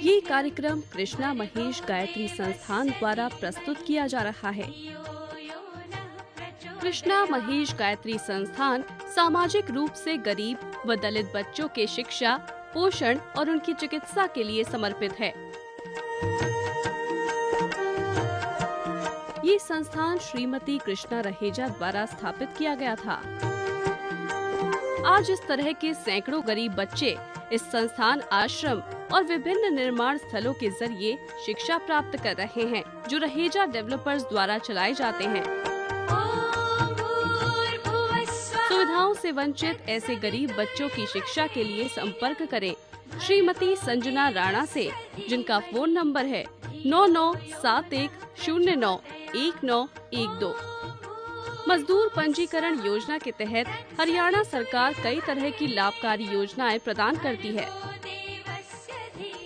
ये कार्यक्रम कृष्णा महेश गायत्री संस्थान द्वारा प्रस्तुत किया जा रहा है। कृष्णा महेश गायत्री संस्थान सामाजिक रूप से गरीब व दलित बच्चों के शिक्षा, पोषण और उनकी चिकित्सा के लिए समर्पित है। ये संस्थान श्रीमती कृष्णा रहेजा द्वारा स्थापित किया गया था। आज इस तरह के सैकड़ों गरीब बच्चे इस संस्थान, आश्रम और विभिन्न निर्माण स्थलों के जरिए शिक्षा प्राप्त कर रहे हैं, जो रहेजा डेवलपर्स द्वारा चलाए जाते हैं। सुविधाओं से वंचित ऐसे गरीब बच्चों की शिक्षा के लिए संपर्क करें श्रीमती संजना राणा से, जिनका फोन नंबर है 9971091912। मजदूर पंजीकरण योजना के तहत हरियाणा सरकार कई तरह की लाभकारी योजनाएं प्रदान करती है।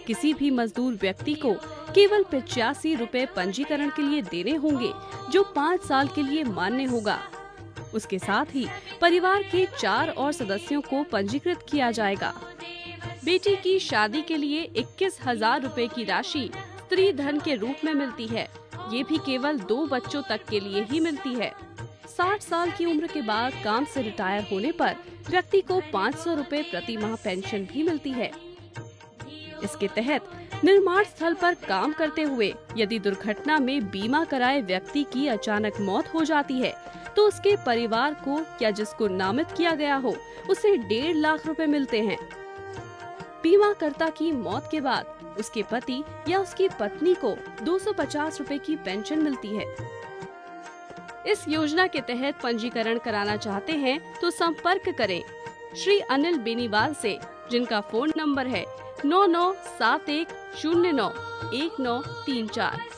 किसी भी मजदूर व्यक्ति को केवल 85 रुपए पंजीकरण के लिए देने होंगे, जो 5 साल के लिए मान्य होगा। उसके साथ ही परिवार के 4 और सदस्यों को पंजीकृत किया जाएगा। बेटी की शादी के लिए 21,000 रुपए की राशि स्त्री धन के रूप में मिलती है। ये भी केवल 2 बच्चों तक के लिए ही मिलती है। 60 साल की उम्र के बाद काम से रिटायर होने पर व्यक्ति को 500 रुपए प्रति माह पेंशन भी मिलती है। इसके तहत निर्माण स्थल पर काम करते हुए यदि दुर्घटना में बीमा कराए व्यक्ति की अचानक मौत हो जाती है, तो उसके परिवार को या जिसको नामित किया गया हो, उसे 1.5 लाख रुपए मिलते हैं। बीमाकर्ता की मौत के बाद उसके पति या उसकी पत्नी को 250 रुपए की पेंशन मिलती है। इस योजना के तहत पंजीकरण कराना चाहते हैं तो संपर्क करें श्री अनिल बेनीवाल से, जिनका फोन नंबर है 9971091934।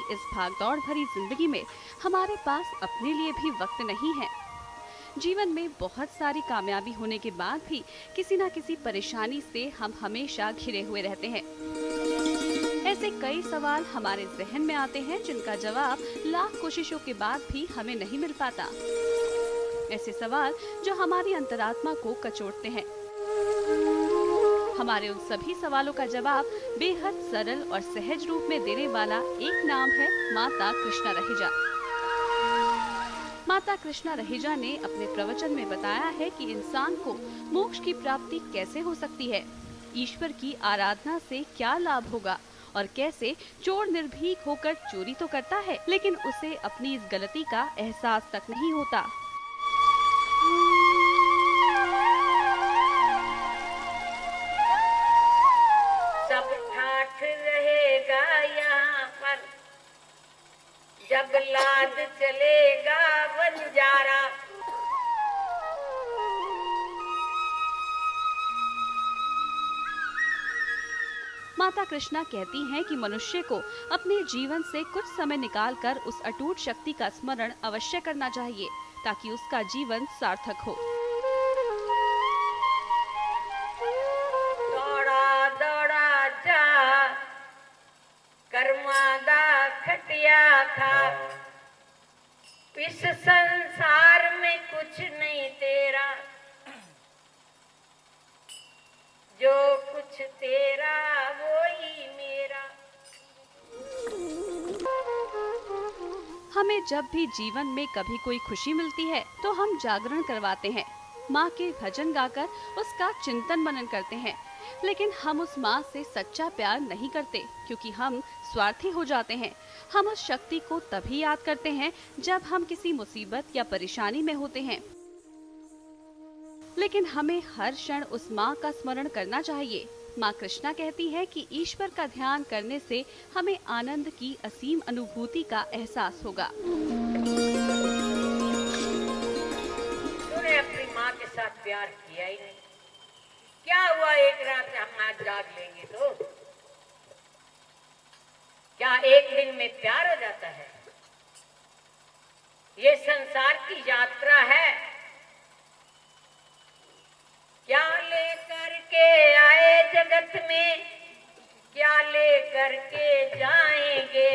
इस भागदौड़ भरी जिंदगी में हमारे पास अपने लिए भी वक्त नहीं है। जीवन में बहुत सारी कामयाबी होने के बाद भी किसी न किसी परेशानी से हम हमेशा घिरे हुए रहते हैं। ऐसे कई सवाल हमारे जहन में आते हैं, जिनका जवाब लाख कोशिशों के बाद भी हमें नहीं मिल पाता। ऐसे सवाल जो हमारी अंतरात्मा को कचोटते हैं। हमारे उन सभी सवालों का जवाब बेहद सरल और सहज रूप में देने वाला एक नाम है माता कृष्णा रहेजा। माता कृष्णा रहेजा ने अपने प्रवचन में बताया है कि इंसान को मोक्ष की प्राप्ति कैसे हो सकती है, ईश्वर की आराधना से क्या लाभ होगा और कैसे चोर निर्भीक होकर चोरी तो करता है, लेकिन उसे अपनी इस गलती का एहसास तक नहीं होता। जब लाद चलेगा बंजारा। माता कृष्णा कहती हैं कि मनुष्य को अपने जीवन से कुछ समय निकालकर उस अटूट शक्ति का स्मरण अवश्य करना चाहिए, ताकि उसका जीवन सार्थक हो। दौड़ा दौड़ा जा, कर्मादा खटिया खा, इस संसार में कुछ नहीं तेरा, जो कुछ तेरा वो ही मेरा। हमें जब भी जीवन में कभी कोई खुशी मिलती है तो हम जागरण करवाते हैं, माँ के भजन गाकर उसका चिंतन मनन करते हैं, लेकिन हम उस माँ से सच्चा प्यार नहीं करते, क्योंकि हम स्वार्थी हो जाते हैं। हम उस शक्ति को तभी याद करते हैं जब हम किसी मुसीबत या परेशानी में होते हैं, लेकिन हमें हर क्षण उस माँ का स्मरण करना चाहिए, माँ कृष्णा कहती है कि ईश्वर का ध्यान करने से हमें आनंद की असीम अनुभूति का एहसास होगा। तूने अपनी माँ के साथ प्यार किया ही नहीं, क्या हुआ एक रात हम आज जाग लेंगे तो क्या एक दिन में प्यार हो जाता है? ये संसार की यात्रा है, क्या लेकर के आए जगत में, क्या लेकर के जाएंगे,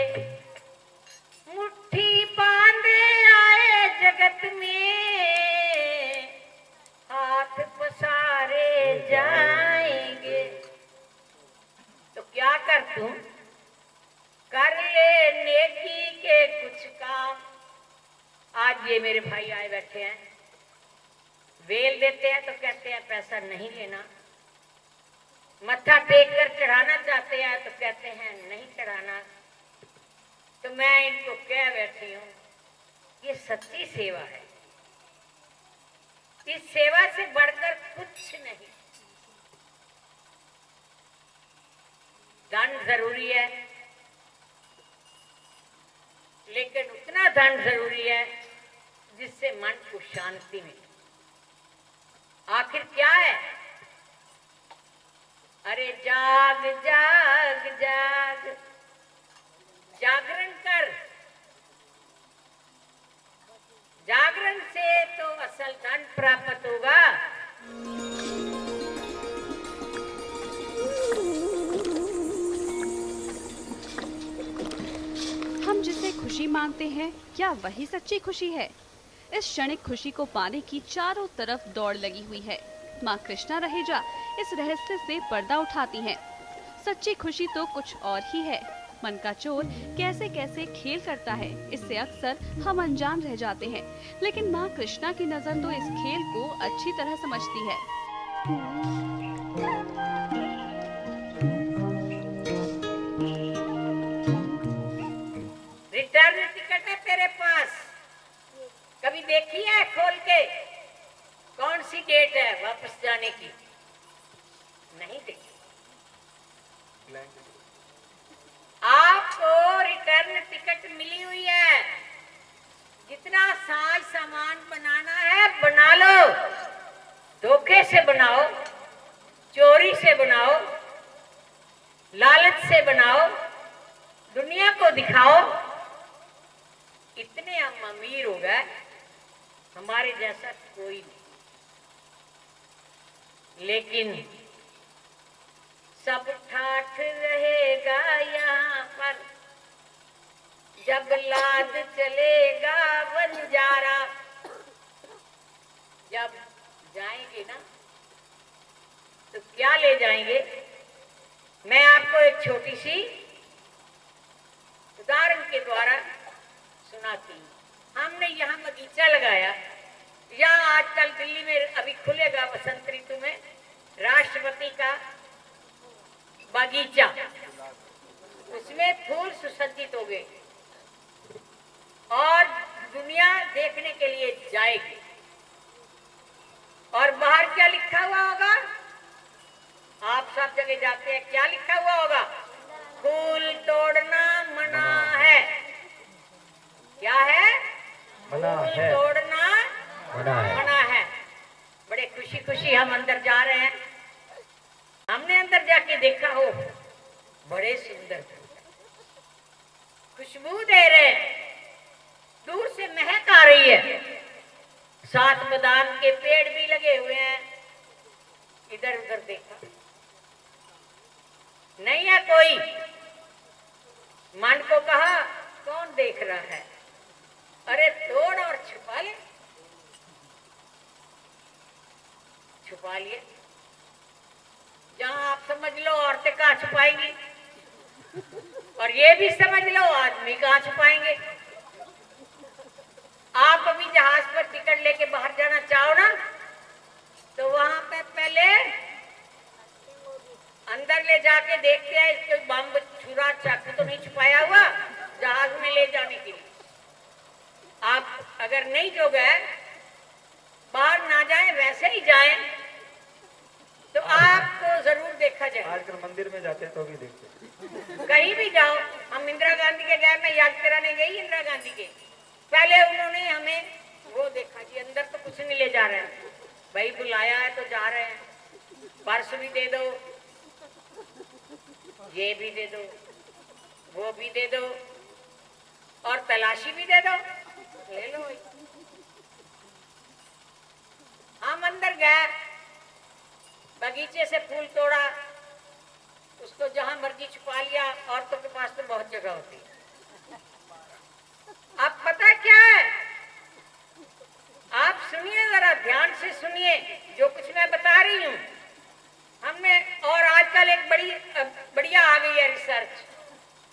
मुट्ठी बांधे आए जगत में, हाथ पसारे जाएंगे। तो क्या कर तू, कर ले नेकी के कुछ काम। आज ये मेरे भाई आए बैठे हैं, वेल देते हैं तो कहते हैं पैसा नहीं लेना, मत्था टेक कर चढ़ाना चाहते हैं तो कहते हैं नहीं चढ़ाना। तो मैं इनको कह बैठी हूँ, ये सच्ची सेवा है, इस सेवा से बढ़कर कुछ नहीं। धन जरूरी है, लेकिन उतना धन जरूरी है जिससे मन को शांति मिले। आखिर क्या है? अरे जाग जाग जाग, जागरण कर, जागरण से तो असल धन प्राप्त होगा। हम जिसे खुशी मानते हैं, क्या वही सच्ची खुशी है? इस क्षणिक खुशी को पाने की चारों तरफ दौड़ लगी हुई है। माँ कृष्णा रहेजा इस रहस्य से पर्दा उठाती हैं। सच्ची खुशी तो कुछ और ही है। मन का चोर कैसे कैसे खेल करता है, इससे अक्सर हम अनजान रह जाते हैं, लेकिन माँ कृष्णा की नजर तो इस खेल को अच्छी तरह समझती है। रिटर्न टिकट है तेरे पास, कभी देखी है खोल के? कौन सी डेट है वापस जाने की? नहीं देखी। आपको रिटर्न टिकट मिली हुई है, जितना साज सामान बनाना है बना लो, धोखे से बनाओ, चोरी से बनाओ, लालच से बनाओ, दुनिया को दिखाओ। इतने हम अमीर हो गए, हमारे जैसा कोई नहीं। लेकिन सब ठाठ रहेगा यहाँ पर, जब लाद चलेगा बंजारा। जब जाएंगे ना तो क्या ले जाएंगे? मैं आपको एक छोटी सी उदाहरण के द्वारा सुनाती हूँ। हमने यहाँ बगीचा लगाया, यहाँ आजकल दिल्ली में अभी खुलेगा बसंत ऋतु में राष्ट्रपति का बगीचा, उसमें फूल सुसज्जित हो गए और दुनिया देखने के लिए जाएगी। और बाहर क्या लिखा हुआ होगा? आप सब जगह जाते हैं, क्या लिखा हुआ होगा? फूल तोड़ना मना है। क्या है? मना फूल है। तोड़ना मना है। बड़े खुशी खुशी हम अंदर जा रहे हैं। हमने अंदर जाके देखा, हो बड़े सुंदर खुशबू दे रहे हैं, दूर से महक आ रही है, साथ बादाम के पेड़ भी लगे हुए हैं। इधर उधर देखा, नहीं है कोई। मन को कहा कौन देख रहा है? अरे तोड़ और छुपा ले। छुपा लिए। जहां आप समझ लो औरतें कहाँ छुपाएंगी, और ये भी समझ लो आदमी कहाँ छुपाएंगे। आप अभी जहाज पर टिकट लेके बाहर जाना चाहो ना, तो वहां पे पहले अंदर ले जाके देखते हैं इसके बम छुरा चाकू तो नहीं छुपाया हुआ जहाज में ले जाने के लिए। आप अगर नहीं जो गए, बाहर ना जाए, वैसे ही जाए, तो आपको जरूर देखा जाए। है। आजकल मंदिर में जाते हैं तो भी देखते। कहीं भी जाओ, हम इंदिरा गांधी के गए, मैं याद कराने गई इंदिरा गांधी के, पहले उन्होंने हमें वो देखा जी अंदर तो कुछ नहीं ले जा रहे हैं, भाई बुलाया है तो जा रहे हैं, पर्स भी दे दो, ये भी दे दो, वो भी दे दो और तलाशी भी दे दो, ले लो। हम अंदर गए, बगीचे से फूल तोड़ा, उसको जहां मर्जी छुपा लिया। औरतों के पास तो बहुत जगह होती है। अब पता क्या है, आप सुनिए, जरा ध्यान से सुनिए जो कुछ मैं बता रही हूँ। हमने और आजकल एक बढ़िया आ गई है रिसर्च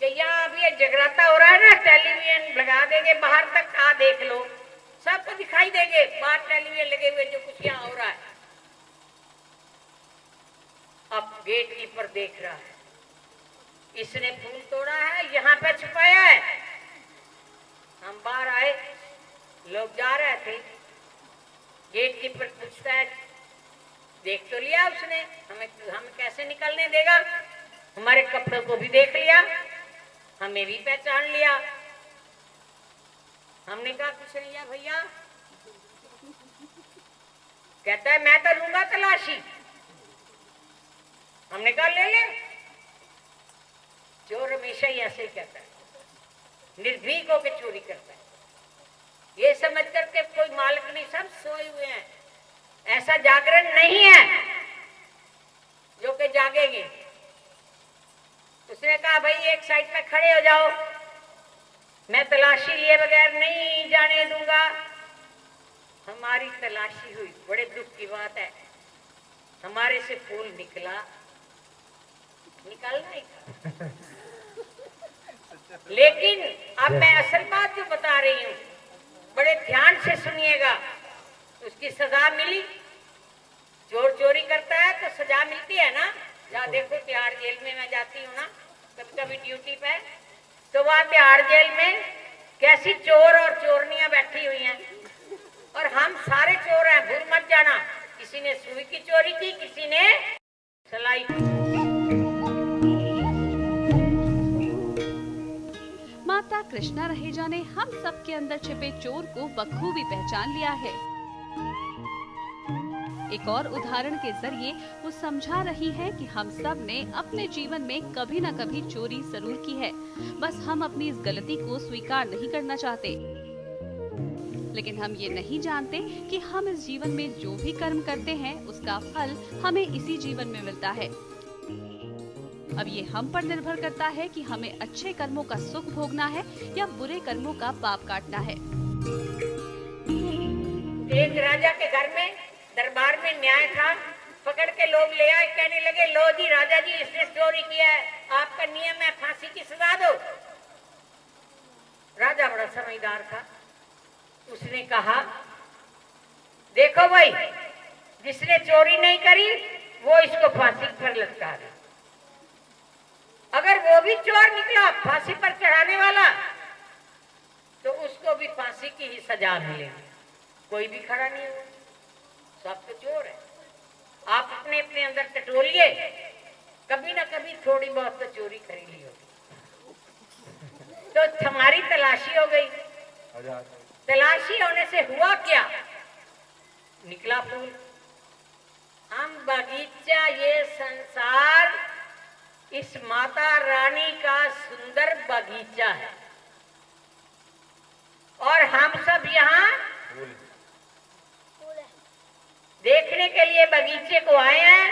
कि यहाँ अभी ये जगराता हो रहा है ना, टेलीविजन लगा देंगे बाहर तक, आ देख लो, सबको दिखाई देंगे बाहर टेलीविजन लगे हुए जो कुछ यहाँ हो रहा है। अब गेट कीपर देख रहा है, इसने फूल तोड़ा है, यहाँ पे छुपाया है। हम बाहर आए, लोग जा रहे थे, गेट कीपर पूछता है, देख तो लिया उसने, हमें कैसे निकलने देगा, हमारे कपड़ों को भी देख लिया, हमें भी पहचान लिया। हमने कहा कुछ नहीं है भैया। कहता है मैं तो लूंगा तलाशी। हमने कहा ले ले। चोर हमेशा ही ऐसे ही कहता है, निर्भीक होकर चोरी करता है, ये समझ करके कोई मालिक नहीं, सब सोए हुए हैं। ऐसा जागरण नहीं है जो कि जागेंगे। उसने कहा भाई एक साइड पे खड़े हो जाओ, मैं तलाशी लिए बगैर नहीं जाने दूंगा। हमारी तलाशी हुई, बड़े दुख की बात है, हमारे से फूल निकलना ही था। लेकिन अब मैं असल बात जो बता रही हूं, बड़े ध्यान से सुनिएगा। उसकी सजा मिली। चोर चोरी करता है तो सजा मिलती है ना। जहाँ देखो तिहाड़ जेल में मैं जाती हूँ ना कभी कभी ड्यूटी पे, तो वहाँ तिहाड़ जेल में कैसी चोर और चोरनियां बैठी हुई हैं, और हम सारे चोर हैं, भूल मत जाना। किसी ने सुई की चोरी की, किसी ने सलाई की। माता कृष्णा रहेजा ने हम सबके अंदर छिपे चोर को बखूबी पहचान लिया है। एक और उदाहरण के जरिए वो समझा रही है कि हम सब ने अपने जीवन में कभी न कभी चोरी जरूर की है, बस हम अपनी इस गलती को स्वीकार नहीं करना चाहते। लेकिन हम ये नहीं जानते कि हम इस जीवन में जो भी कर्म करते हैं उसका फल हमें इसी जीवन में मिलता है। अब ये हम पर निर्भर करता है कि हमें अच्छे कर्मों का सुख भोगना है या बुरे कर्मों का पाप काटना है। एक राजा के घर में दरबार में न्याय था, पकड़ के लोग ले आए, कहने लगे लो जी राजा जी इसने चोरी किया है, आपका नियम है फांसी की सजा दो। राजा बड़ा समझदार था, उसने कहा देखो भाई, जिसने चोरी नहीं करी वो इसको फांसी पर लटका दे, अगर वो भी चोर निकला फांसी पर चढ़ाने वाला तो उसको भी फांसी की ही सजा मिलेगी। कोई भी खड़ा नहीं हुआ, सब तो चोर है। आप अपने अपने अंदर टटोलिए, कभी ना कभी थोड़ी बहुत तो चोरी करी ली होगी। तो हमारी तलाशी हो गई। तलाशी होने से हुआ क्या, निकला फूल। हम बगीचा, ये संसार इस माता रानी का सुंदर बगीचा है, और हम सब यहाँ देखने के लिए बगीचे को आए हैं,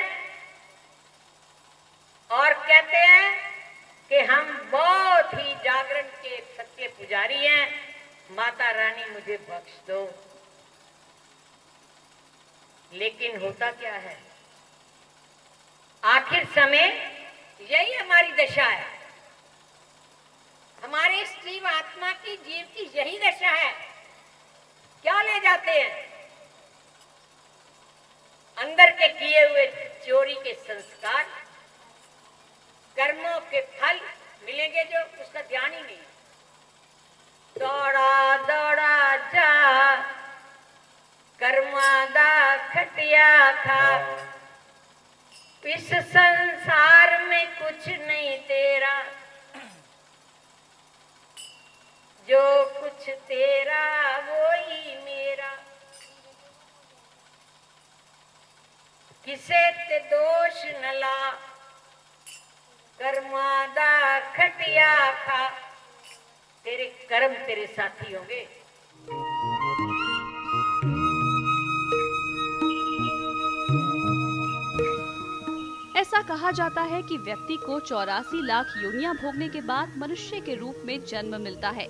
और कहते हैं कि हम बहुत ही जागरण के सच्चे पुजारी हैं, माता रानी मुझे बख्श दो। लेकिन होता क्या है, आखिर समय यही हमारी दशा है, हमारे इस जीव आत्मा की, जीव की यही दशा है। क्या ले जाते हैं, अंदर के किए हुए चोरी के संस्कार, कर्मों के फल मिलेंगे जो उसका ध्यान ही नहीं। दौड़ा दौड़ा जा कर्मा दा खटिया खा, इस संसार में कुछ नहीं तेरा, जो कुछ तेरा वो ही मेरा। किसे ते दोष न ला, कर्मादा खटिया खा। तेरे कर्म तेरे साथी होंगे। ऐसा कहा जाता है कि व्यक्ति को 84 लाख योनियां भोगने के बाद मनुष्य के रूप में जन्म मिलता है।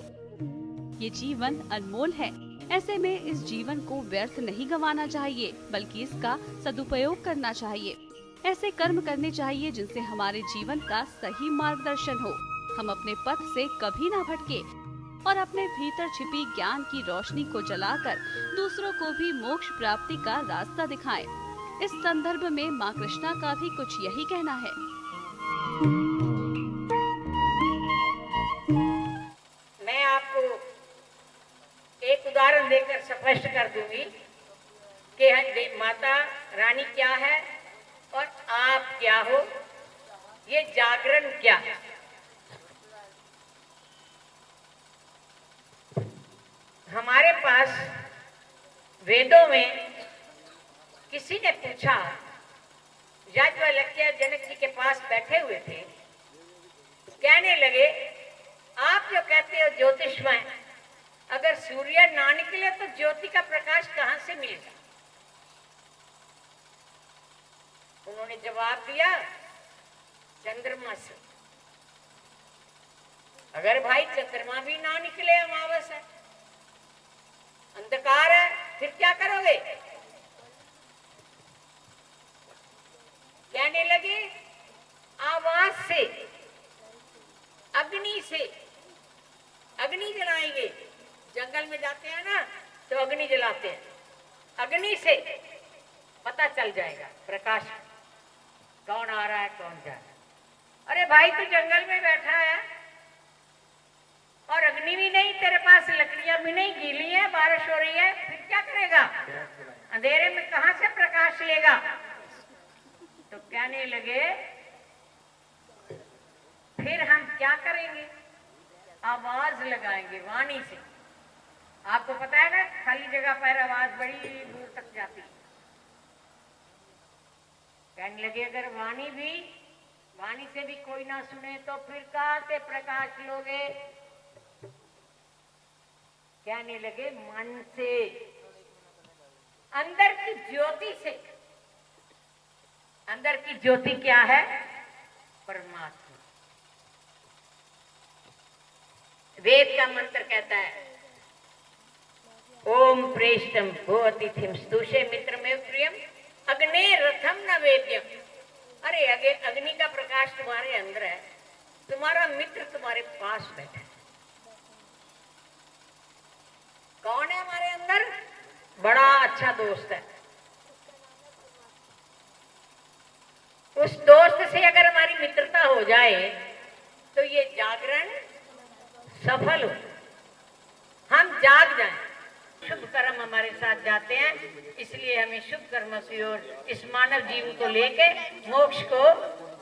ये जीवन अनमोल है। ऐसे में इस जीवन को व्यर्थ नहीं गंवाना चाहिए, बल्कि इसका सदुपयोग करना चाहिए। ऐसे कर्म करने चाहिए जिनसे हमारे जीवन का सही मार्गदर्शन हो, हम अपने पथ से कभी ना भटके और अपने भीतर छिपी ज्ञान की रोशनी को जलाकर दूसरों को भी मोक्ष प्राप्ति का रास्ता दिखाएं। इस संदर्भ में माँ कृष्णा का भी कुछ यही कहना है। मैं आपको एक उदाहरण देकर स्पष्ट कर दूंगी कि माता रानी क्या है और आप क्या हो, ये जागरण क्या है। हमारे पास वेदों में किसी ने पूछा, याज्ञवल्क्य जनक जी के पास बैठे हुए थे, कहने लगे आप जो कहते हो ज्योतिषमय, अगर सूर्य ना निकले तो ज्योति का प्रकाश कहां से मिलेगा? उन्होंने जवाब दिया, चंद्रमा से। अगर भाई चंद्रमा भी ना निकले, अमावस है, अंधकार है, फिर क्या करोगे? कहने लगे आवाज से, अग्नि से, अग्नि जलाएंगे। जंगल में जाते हैं ना तो अग्नि जलाते हैं, अग्नि से पता चल जाएगा प्रकाश कौन आ रहा है कौन जा रहा है। अरे भाई तू जंगल में बैठा है और अग्नि भी नहीं, तेरे पास लकड़ियां भी नहीं, गीली है, बारिश हो रही है, फिर क्या करेगा? अंधेरे में कहां से प्रकाश लेगा? तो कहने लगे फिर हम क्या करेंगे? आवाज लगाएंगे वाणी से। आपको पता है ना, खाली जगह पर आवाज बड़ी दूर तक जाती है। कहने लगे अगर वाणी से भी कोई ना सुने तो फिर कहां से प्रकाश लोगे? कहने लगे मन से, अंदर की ज्योति से। अंदर की ज्योति क्या है? परमात्मा। वेद का मंत्र कहता है ओम प्रेष्टम भो अतिथिम स्तुषे मित्र में प्रियम अग्ने रथम न वेद्यम। अरे अग्नि का प्रकाश तुम्हारे अंदर है, तुम्हारा मित्र तुम्हारे पास बैठा है। कौन है हमारे अंदर? बड़ा अच्छा दोस्त है। उस दोस्त से अगर हमारी मित्रता हो जाए तो ये जागरण सफल हो, हम जाग जाएं, शुभ कर्म हमारे साथ जाते हैं। इसलिए हमें शुभ कर्मों की ओर इस मानव जीवन को लेके मोक्ष को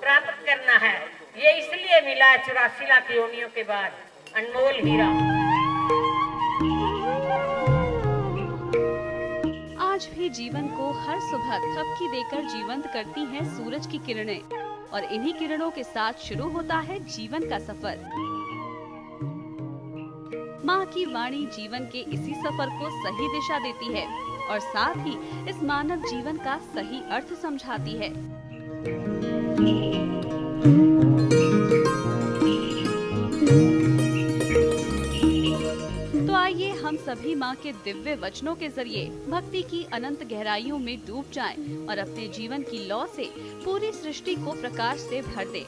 प्राप्त करना है। ये इसलिए मिला है 84 लाख योनियों के बाद, अनमोल हीरा। आज भी जीवन को हर सुबह थपकी देकर जीवंत करती हैं सूरज की किरणें, और इन्हीं किरणों के साथ शुरू होता है जीवन का सफर। माँ की वाणी जीवन के इसी सफर को सही दिशा देती है और साथ ही इस मानव जीवन का सही अर्थ समझाती है। तो आइए हम सभी माँ के दिव्य वचनों के जरिए भक्ति की अनंत गहराइयों में डूब जाएं और अपने जीवन की लौ से पूरी सृष्टि को प्रकाश से भर दें।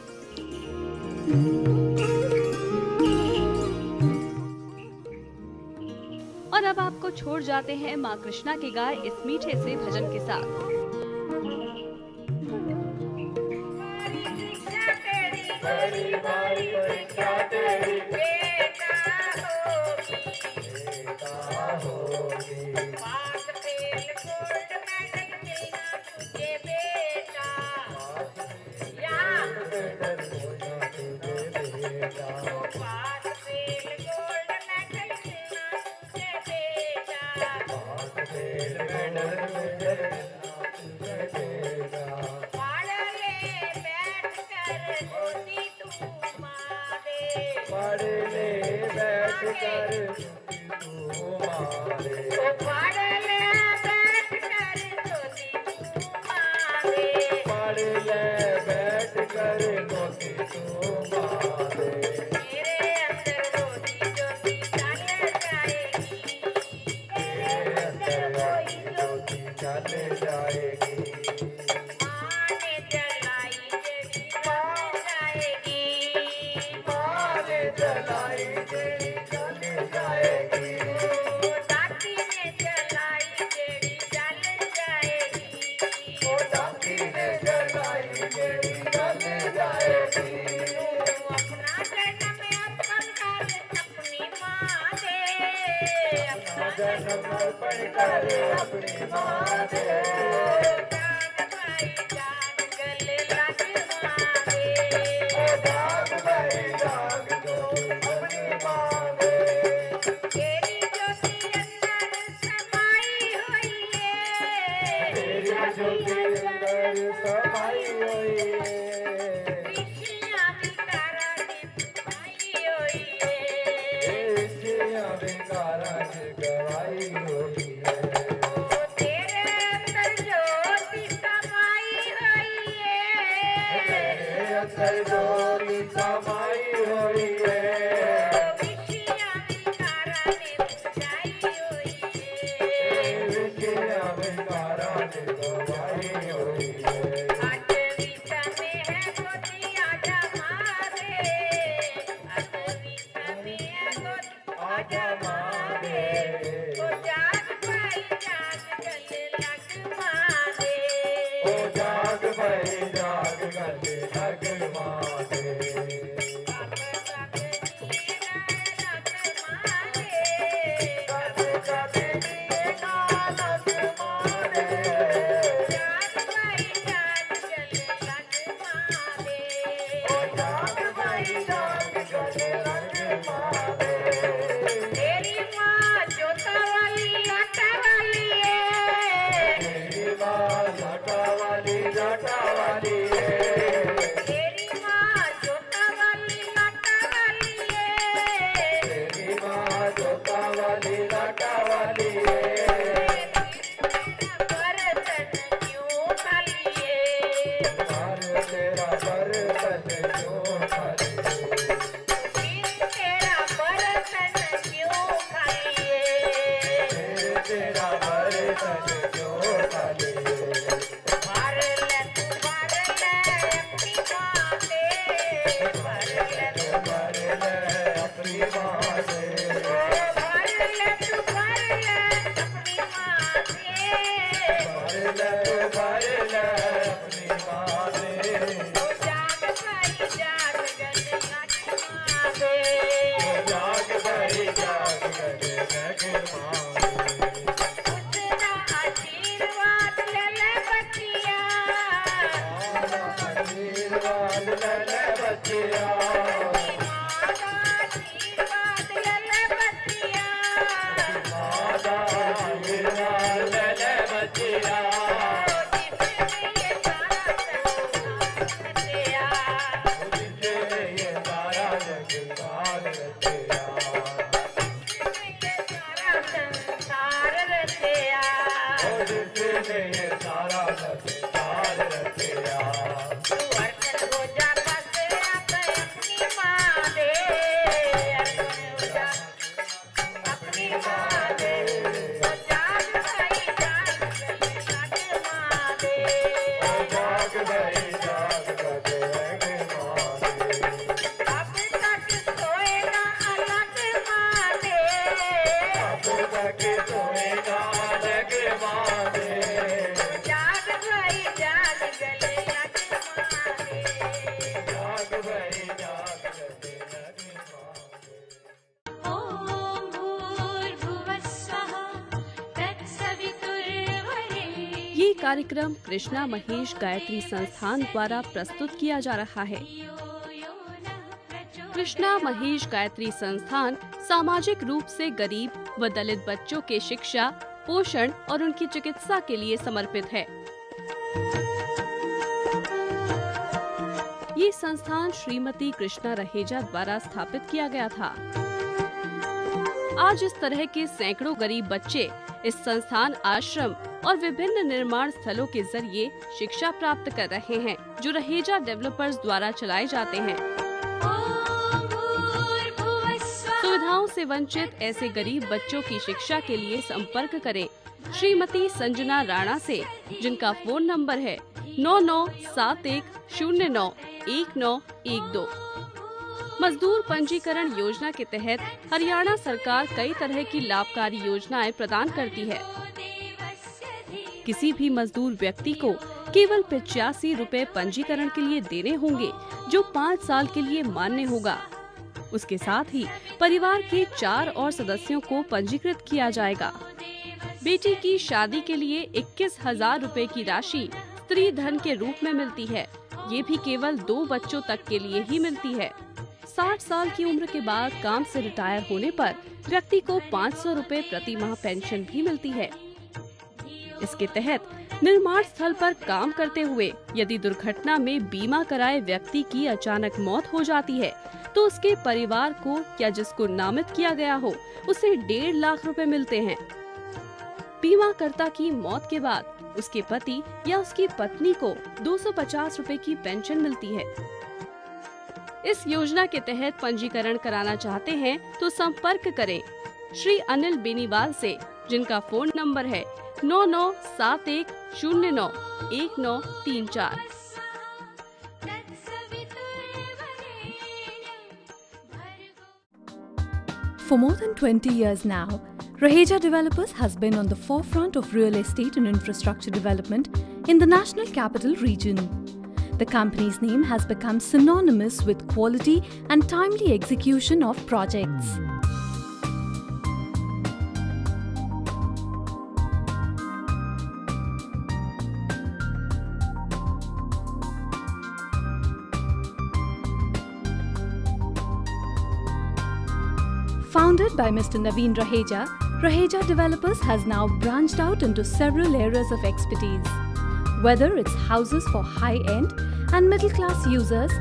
और अब आपको छोड़ जाते हैं माँ कृष्णा के गाए इस मीठे से भजन के साथ। ये कार्यक्रम कृष्णा महेश गायत्री संस्थान द्वारा प्रस्तुत किया जा रहा है। कृष्णा महेश गायत्री संस्थान सामाजिक रूप से गरीब व दलित बच्चों के शिक्षा, पोषण और उनकी चिकित्सा के लिए समर्पित है। ये संस्थान श्रीमती कृष्णा रहेजा द्वारा स्थापित किया गया था। आज इस तरह के सैकड़ों गरीब बच्चे इस संस्थान, आश्रम और विभिन्न निर्माण स्थलों के जरिए शिक्षा प्राप्त कर रहे हैं, जो रहेजा डेवलपर्स द्वारा चलाए जाते हैं। सुविधाओं से वंचित ऐसे गरीब बच्चों की शिक्षा के लिए संपर्क करें श्रीमती संजना राणा से, जिनका फोन नंबर है 9971091912। मजदूर पंजीकरण योजना के तहत हरियाणा सरकार कई तरह की लाभकारी योजनाएं प्रदान करती है। किसी भी मजदूर व्यक्ति को केवल 85 रुपए पंजीकरण के लिए देने होंगे, जो 5 साल के लिए मान्य होगा। उसके साथ ही परिवार के 4 और सदस्यों को पंजीकृत किया जाएगा। बेटी की शादी के लिए 21,000 रुपए की राशि स्त्री धन के रूप में मिलती है। ये भी केवल 2 बच्चों तक के लिए ही मिलती है। 60 साल की उम्र के बाद काम से रिटायर होने पर व्यक्ति को 500 रुपए प्रति माह पेंशन भी मिलती है। इसके तहत निर्माण स्थल पर काम करते हुए यदि दुर्घटना में बीमा कराए व्यक्ति की अचानक मौत हो जाती है, तो उसके परिवार को या जिसको नामित किया गया हो, उसे 1.5 लाख रुपए मिलते हैं। बीमाकर्ता की मौत के बाद उसके पति या उसकी पत्नी को 250 रुपए की पेंशन मिलती है। इस योजना के तहत पंजीकरण कराना चाहते हैं तो संपर्क करें श्री अनिल बेनीवाल से, जिनका फोन नंबर है 9971091934। For more than 20 years now, Raheja Developers has been on the forefront of real estate and infrastructure development in the National Capital Region. The company's name has become synonymous with quality and timely execution of projects. Founded by Mr. Naveen Raheja, Raheja Developers has now branched out into several areas of expertise. Whether it's houses for high-end and middle-class users,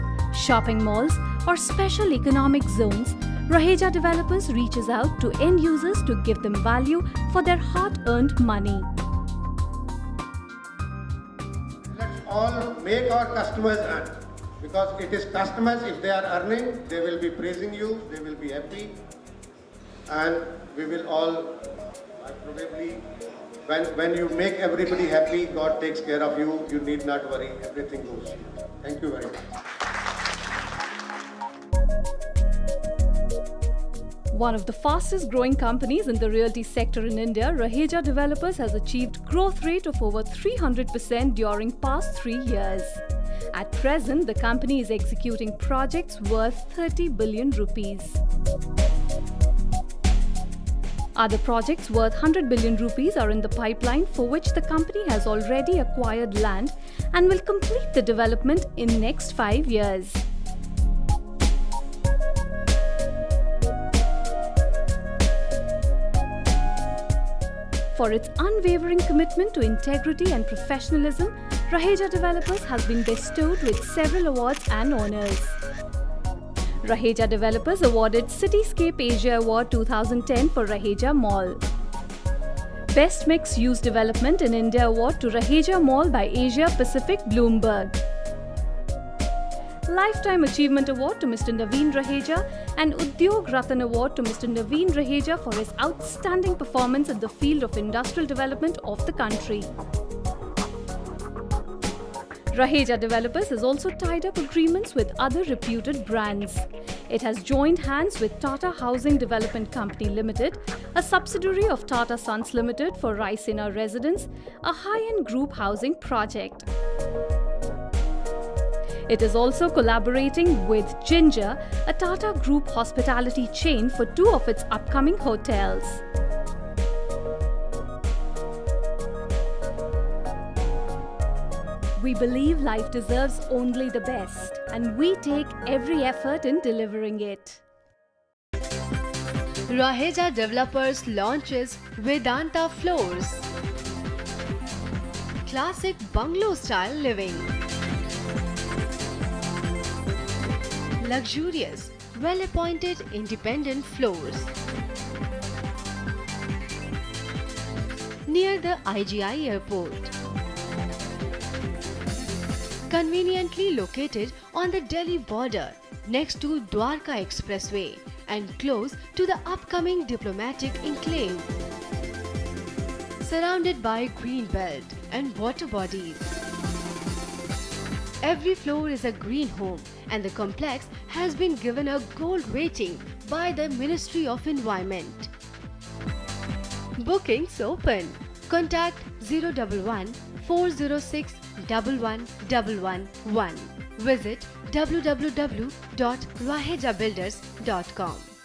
shopping malls, or special economic zones, Raheja Developers reaches out to end users to give them value for their hard-earned money. Let's all make our customers earn, because it is customers, if they are earning, they will be praising you, they will be happy, and we will all probably, when you make everybody happy, God takes care of you, you need not worry, everything goes. Thank you very much. One of the fastest growing companies in the realty sector in India, Raheja Developers has achieved growth rate of over 300% during past 3 years. At present, the company is executing projects worth 30 billion rupees. Other projects worth 100 billion rupees are in the pipeline, for which the company has already acquired land and will complete the development in next 5 years. For its unwavering commitment to integrity and professionalism, Raheja Developers has been bestowed with several awards and honours. Raheja Developers awarded Cityscape Asia Award 2010 for Raheja Mall. Best Mixed Use Development in India Award to Raheja Mall by Asia Pacific Bloomberg. Lifetime Achievement Award to Mr. Naveen Raheja and Udyog Ratan Award to Mr. Naveen Raheja for his outstanding performance in the field of industrial development of the country. Raheja Developers has also tied up agreements with other reputed brands. It has joined hands with Tata Housing Development Company Limited, a subsidiary of Tata Sons Limited, for Raisina Residence, a high-end group housing project. It is also collaborating with Ginger, a Tata Group hospitality chain, for 2 of its upcoming hotels. We believe life deserves only the best, and we take every effort in delivering it. Raheja Developers launches Vedanta Floors. Classic bungalow style living. Luxurious, well-appointed independent floors. near the IGI airport. Conveniently located on the Delhi border next to Dwarka Expressway and close to the upcoming diplomatic enclave. Surrounded by green belt and water bodies. Every floor is a green home and the complex has been given a gold rating by the Ministry of Environment. Bookings open. Contact 011 406 11111. Visit www.rahejabuilders.com.